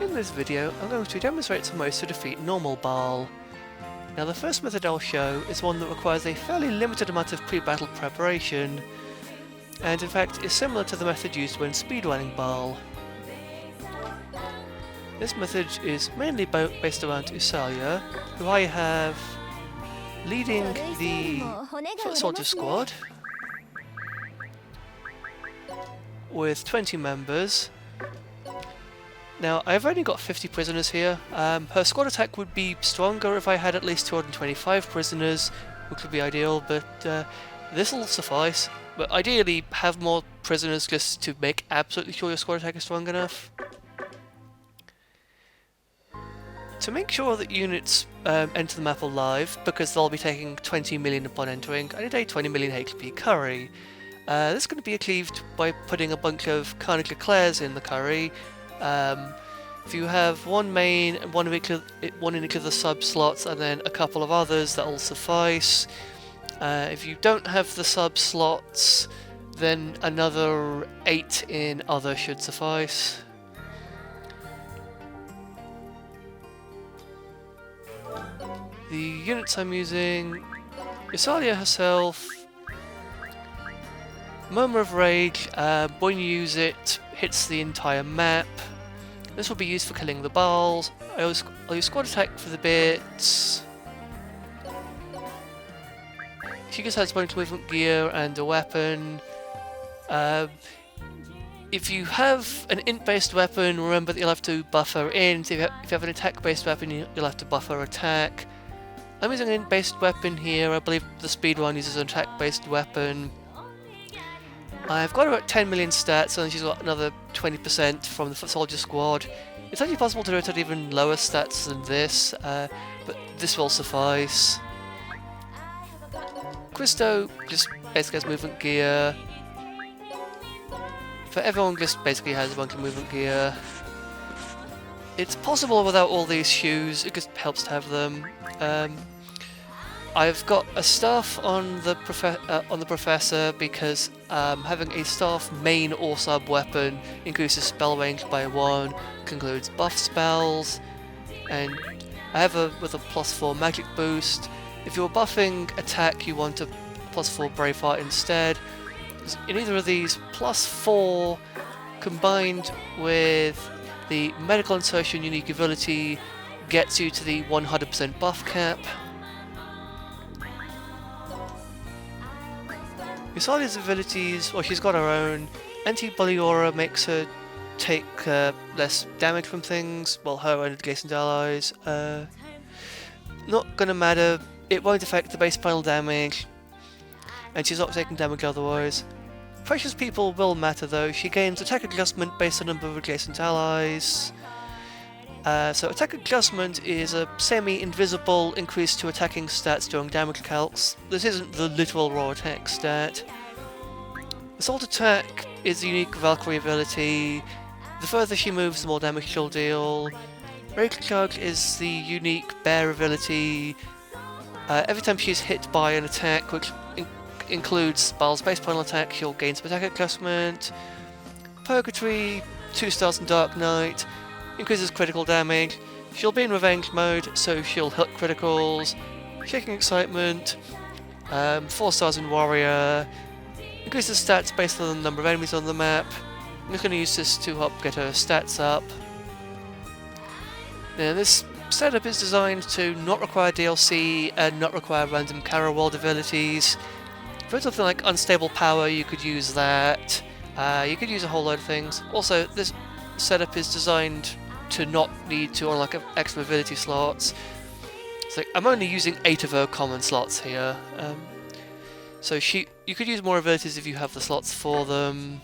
In this video, I'm going to demonstrate some ways to defeat normal Baal. Now the first method I'll show is one that requires a fairly limited amount of pre-battle preparation, and in fact is similar to the method used when speedrunning Baal. This method is mainly based around Usalia, who I have leading the foot soldier squad with 20 members. Now, I've only got 50 prisoners here. Her squad attack would be stronger if I had at least 225 prisoners, which would be ideal, but this'll suffice. But ideally, have more prisoners just to make absolutely sure your squad attack is strong enough. To make sure that units enter the map alive, because they'll be taking 20 million upon entering, I need a 20 million HP curry. This is going to be achieved by putting a bunch of Carnage Eclairs in the curry. If you have one main and one in each of the sub slots and then a couple of others, that'll suffice. If you don't have the sub slots, then another 8 in other should suffice. The units I'm using: Usalia herself, Murmur of Rage, when you use it, hits the entire map. This will be used for killing the Baals. I'll use squad attack for the bits. She just has bonus movement gear and a weapon. If you have an int-based weapon, remember that you'll have to buffer int. If you have an attack-based weapon, you'll have to buffer attack. I'm using an int-based weapon here. I believe the speedrun uses an attack-based weapon. I've got about 10 million stats, and she's got another 20% from the foot soldier squad. It's actually possible to do it at even lower stats than this, but this will suffice. Christo just basically has movement gear. For everyone, just basically has a bunch of movement gear. It's possible without all these shoes, it just helps to have them. I've got a staff on the Professor because having a staff main or sub weapon increases spell range by 1, concludes buff spells, and I have with a +4 magic boost. If you're buffing attack, you want a +4 brave heart instead. In either of these, +4 combined with the medical insertion unique ability gets you to the 100% buff cap. Usalia's abilities, well, she's got her own. Anti-Bully Aura makes her take less damage from things, well, her and adjacent allies. Not gonna matter, it won't affect the base final damage, and she's not taking damage otherwise. Precious People will matter though, she gains attack adjustment based on number of adjacent allies. So attack adjustment is a semi-invisible increase to attacking stats during damage calcs. This isn't the literal raw attack stat. Assault attack is a unique Valkyrie ability. The further she moves, the more damage she'll deal. Rage Charge is the unique bear ability. Every time she's hit by an attack, which includes Baal's base final attack, she'll gain some attack adjustment. Purgatory, 2 stars in Dark Knight, increases critical damage. She'll be in revenge mode, so she'll hit criticals. Shaking Excitement, 4 stars in Warrior, increases stats based on the number of enemies on the map. I'm just going to use this to help get her stats up. Now this setup is designed to not require DLC and not require random Kara World abilities. For something like Unstable Power, you could use that. You could use a whole load of things. Also, this setup is designed to not need to unlock extra ability slots. So I'm only using 8 of her common slots here. So you could use more abilities if you have the slots for them.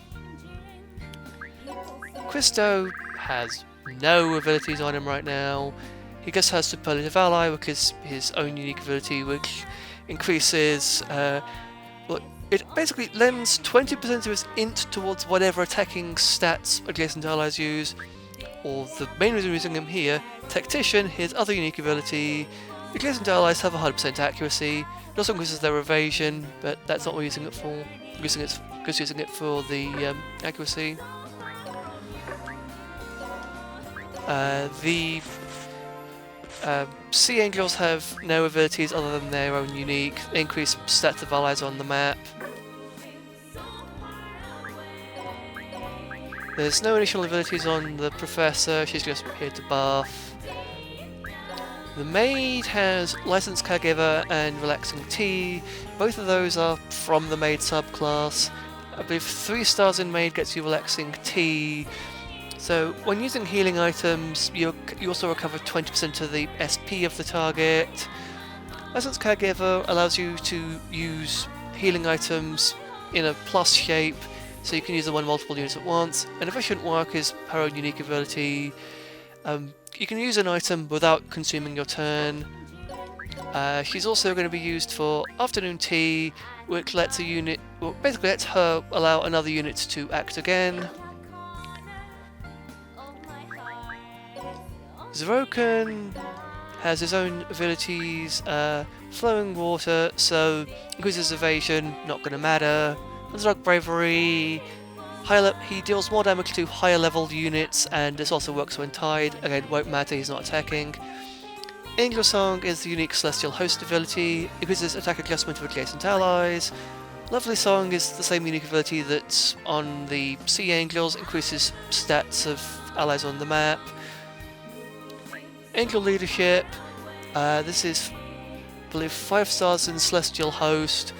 Christo has no abilities on him right now. He just has Superlative Ally, which is his own unique ability, which increases... it basically lends 20% of his int towards whatever attacking stats adjacent allies use. Or the main reason we're using him here, Tactician, his other unique ability. Adjacent allies have 100% accuracy. It also increases their evasion, but that's not what we're using it for. We're using it for the accuracy. The Sea Angels have no abilities other than their own unique. They increase stats of allies on the map. There's no additional abilities on the Professor, she's just here to buff. The Maid has Licensed Caregiver and Relaxing Tea. Both of those are from the Maid subclass. I believe 3 stars in Maid gets you Relaxing Tea. So when using healing items, you also recover 20% of the SP of the target. Licensed Caregiver allows you to use healing items in a plus shape, so you can use them on multiple units at once. And Efficient Work is her own unique ability. You can use an item without consuming your turn. She's also going to be used for Afternoon Tea, which lets basically lets her allow another unit to act again. Zeroken has his own abilities, Flowing Water, so increases evasion, not going to matter. Underdog Bravery, he deals more damage to higher level units, and this also works when tied, again won't matter, he's not attacking. Angel Song is the unique Celestial Host ability, increases attack adjustment of adjacent allies. Lovely Song is the same unique ability that's on the Sea Angels, increases stats of allies on the map. Angel Leadership, this is, I believe, 5 stars in Celestial Host.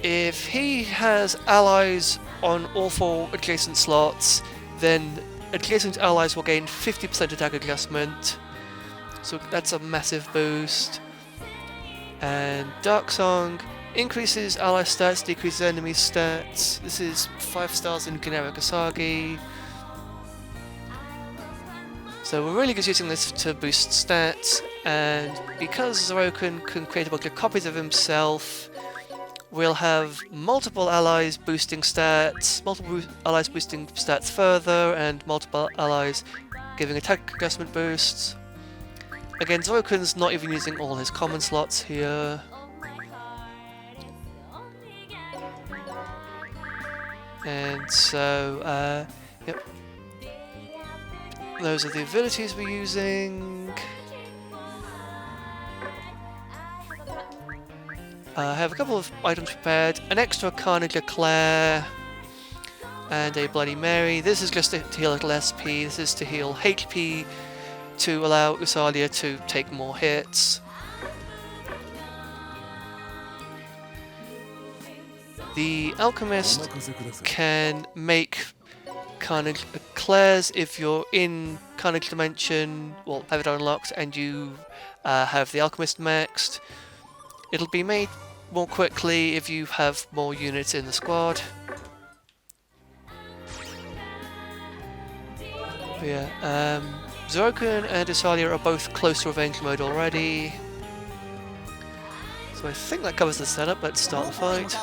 If he has allies on all 4 adjacent slots, then adjacent allies will gain 50% attack adjustment, so that's a massive boost. And Dark Song increases ally stats, decreases enemy stats. This is 5 stars in generic Asagi. So we're really just using this to boost stats, and because Zeroken can create a bunch of copies of himself, we'll have multiple allies boosting stats, further, and multiple allies giving attack adjustment boosts. Again, Zeroken's not even using all his common slots here. And so, yep. Those are the abilities we're using. I have a couple of items prepared. An extra Carnage Eclair and a Bloody Mary. This is just to heal a little SP. This is to heal HP to allow Usalia to take more hits. The Alchemist can make Carnage Eclairs if you're in Carnage Dimension, well, have it unlocked and you have the Alchemist maxed. It'll be made more quickly if you have more units in the squad. But yeah, Zeroken and Usalia are both close to Revenge mode already. So I think that covers the setup. Let's start the fight.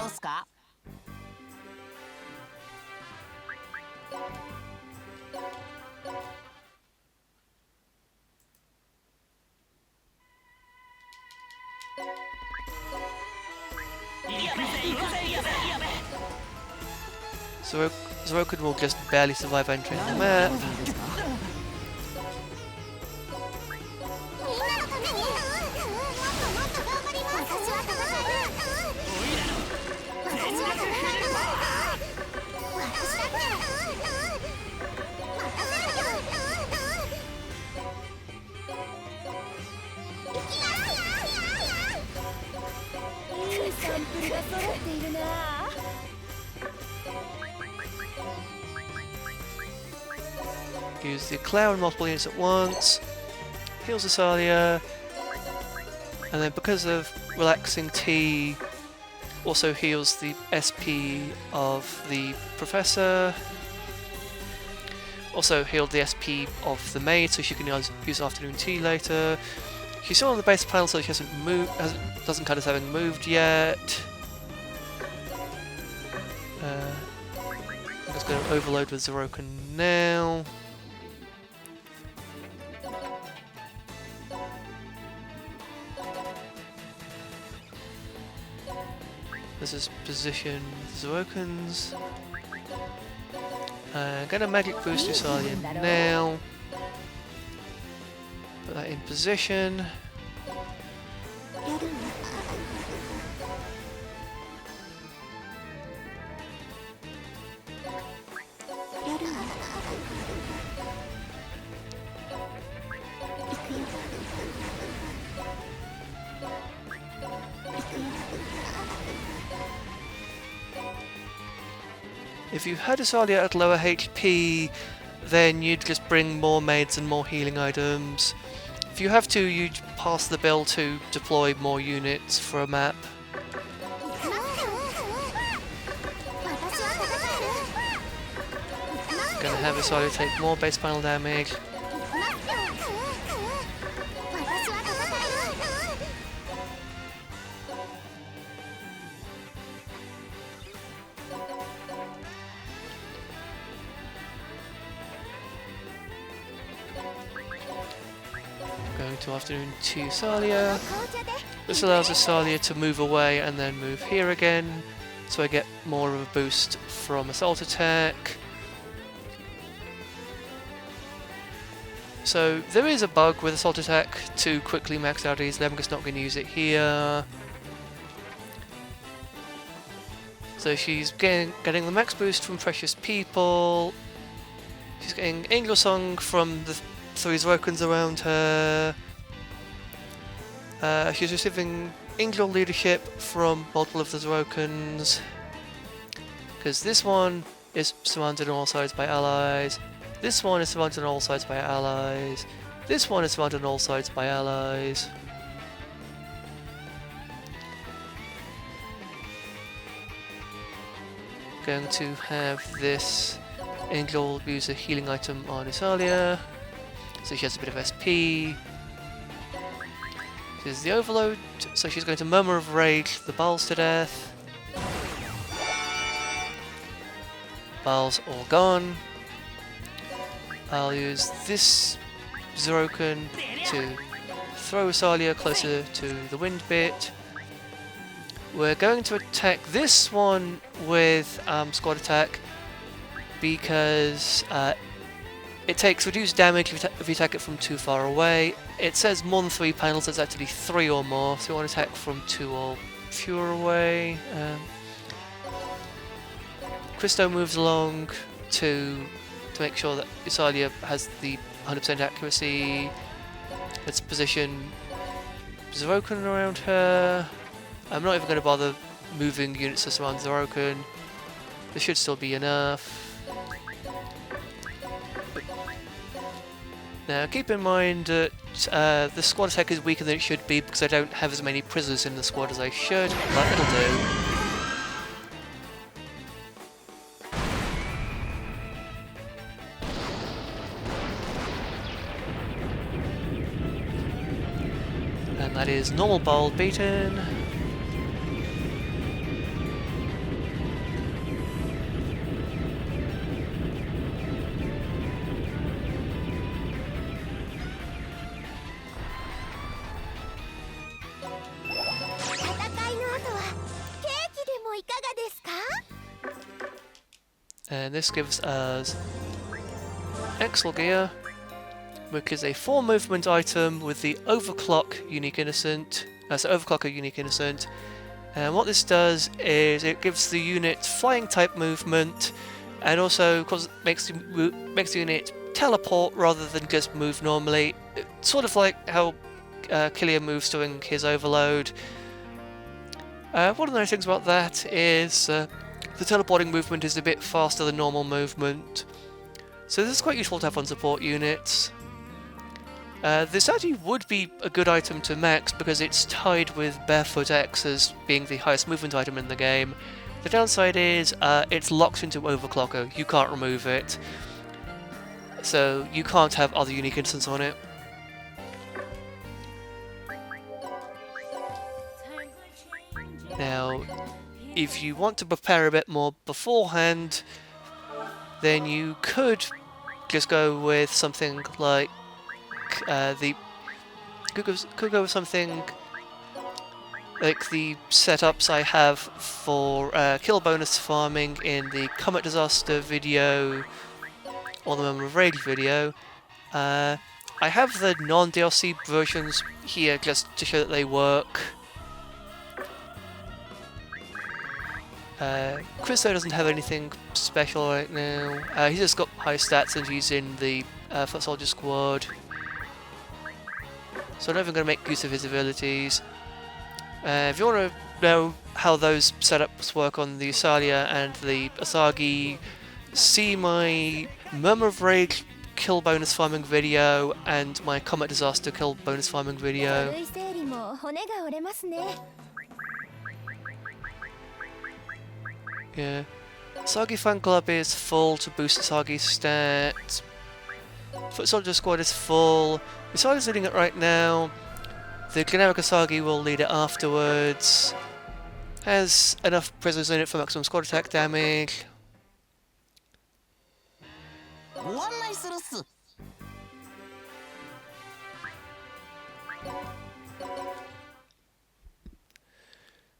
Zeroken will just barely survive entering the map. Use the Eclair on multiple units at once, heals Usalia, and then because of Relaxing Tea, also heals the SP of the Professor. Also healed the SP of the Maid, so she can use Afternoon Tea later. She's still on the base panel, so she hasn't moved, doesn't count as having moved yet. I'm just going to overload with Zeroken now. This is position Zeroken's. Gonna magic boost Usalia now. Put that in position. If you had Usalia at lower HP, then you'd just bring more maids and more healing items. If you have to, you'd pass the bill to deploy more units for a map. Gonna have Usalia take more base panel damage. Going to afternoon to Usalia. This allows Usalia to move away and then move here again, so I get more of a boost from assault attack. So there is a bug with assault attack to quickly max out easily. I'm just not going to use it here. So she's getting the max boost from Precious People. She's getting Angel Song from the 3 Zerokens around her. She's receiving Angel Leadership from multiple of the Zerokens. Because this one is surrounded on all sides by allies. This one is surrounded on all sides by allies. This one is surrounded on all sides by allies. Going to have this Angel use a healing item on Usalia, so she has a bit of SP. This is the Overload, so she's going to Murmur of Rage the Baals to death. Baals all gone. I'll use this Zeroken to throw Usalia closer to the wind bit. We're going to attack this one with squad attack because it takes reduced damage if you attack it from too far away. It says more than 3 panels, it's actually 3 or more, so you want to attack from 2 or fewer away. Christo moves along to make sure that Usalia has the 100% accuracy. Let's position Zeroken around her. I'm not even going to bother moving units to surround Zeroken. There should still be enough. Now keep in mind that the squad attack is weaker than it should be because I don't have as many prisoners in the squad as I should, but it'll do. And that is normal Baal beaten. And this gives us Axel Gear, which is a 4 movement item with the Overclock Unique Innocent. So Overclocker Unique Innocent. And what this does is it gives the unit flying type movement, and also makes the unit teleport rather than just move normally. It's sort of like how Killian moves during his overload. One of the nice things about that is the teleporting movement is a bit faster than normal movement, so this is quite useful to have on support units. This actually would be a good item to max because it's tied with Barefoot X as being the highest movement item in the game. The downside is it's locked into Overclocker, you can't remove it, so you can't have other unique instances on it. Now, if you want to prepare a bit more beforehand, then you could just go with something like could go with something like the setups I have for kill bonus farming in the Comet Disaster video or the Murmur of Rage video. I have the non-DLC versions here just to show that they work. Christo doesn't have anything special right now. He's just got high stats and he's in the Foot Soldier Squad. So I'm not even going to make use of his abilities. If you want to know how those setups work on the Usalia and the Asagi, see my Murmur of Rage kill bonus farming video and my Comet Disaster kill bonus farming video. Yeah. Asagi Fan Club is full to boost Asagi's stats. Foot Soldier Squad is full. Usalia's leading it right now. The generic Asagi will lead it afterwards. Has enough prisoners in it for maximum squad attack damage.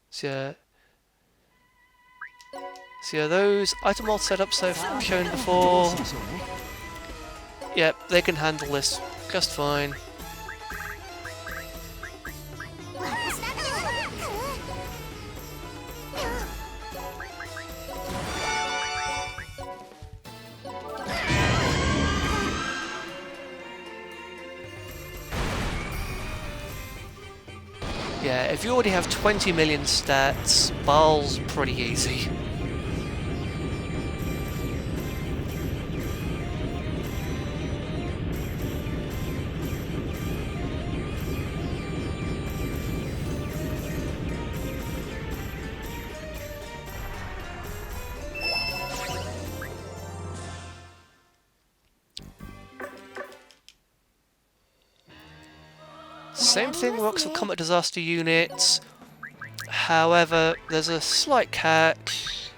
So yeah, those item vault setups I've shown before. Yep, they can handle this just fine. Yeah, if you already have 20 million stats, Baal's pretty easy. Same thing works with Comet Disaster units, however, there's a slight catch.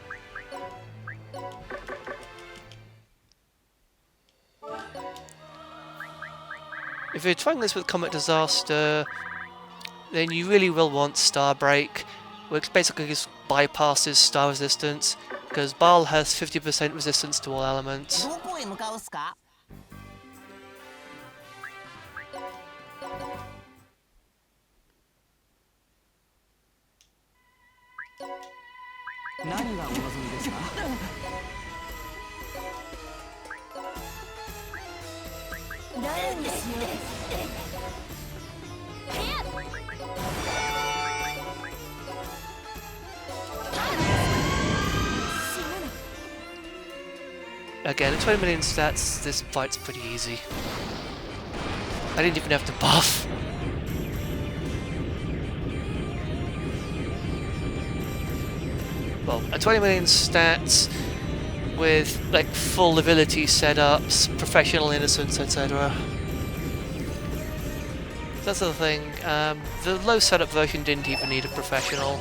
If you're trying this with Comet Disaster, then you really will want Star Break, which basically just bypasses star resistance, because Baal has 50% resistance to all elements. Again, at 20 million stats, this fight's pretty easy. I didn't even have to buff. Well, at 20 million stats, with like full ability setups, professional innocence, etc. That's the thing. The low setup version didn't even need a professional.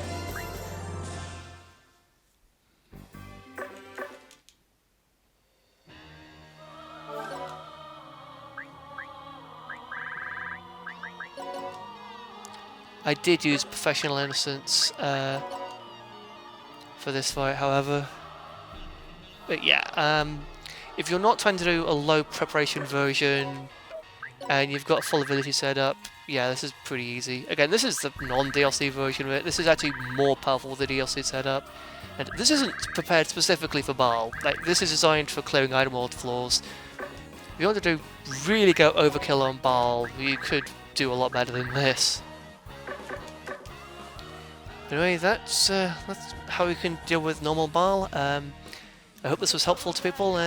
I did use professional innocence for this fight, however. But yeah, if you're not trying to do a low preparation version and you've got full ability set up, yeah, this is pretty easy. Again, this is the non-DLC version of it. This is actually more powerful than the DLC setup. And this isn't prepared specifically for Baal. Like, this is designed for clearing item world flaws. If you want to really go overkill on Baal, you could do a lot better than this. Anyway, that's how we can deal with normal Baal. I hope this was helpful to people, and